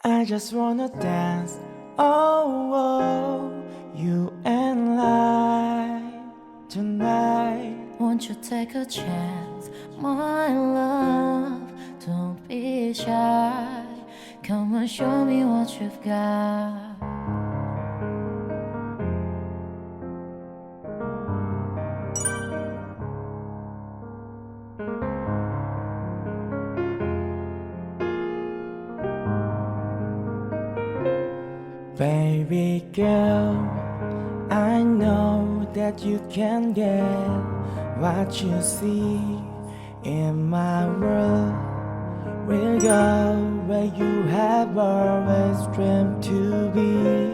I just wanna dance, oh, oh, you and I tonight. Won't you take a chance, my love? Don't be shy. Come and show me what you've got. Baby girl, I know that you can get what you see in my world. We'll go where you have always dreamed to be.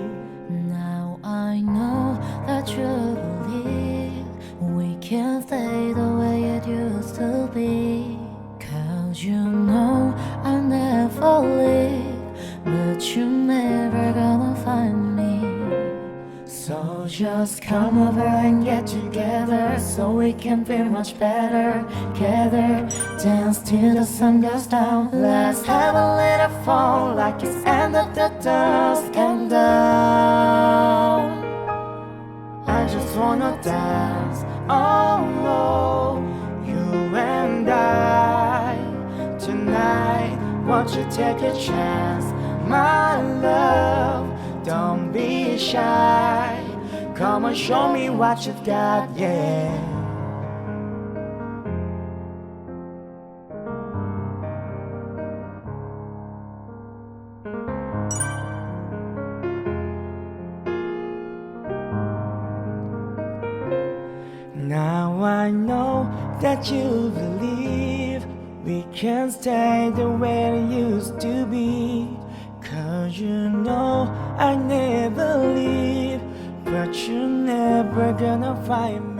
Now I know that you believe we can stay the way it used to be. 'Cause you know I never leave, but you're never gonna find me. So just come over and get together, so we can feel much better. Together, dance till the sun goes down. Let's have a little fun, like it's end of the dusk and down. I just wanna dance, oh no, you and I tonight. Won't you take a chance, my love? Don't be shy. Come and show me what you've got, yeah. Now I know that you believe we can stay the way it used to be. 'Cause you know I never leave, but you're never gonna find me.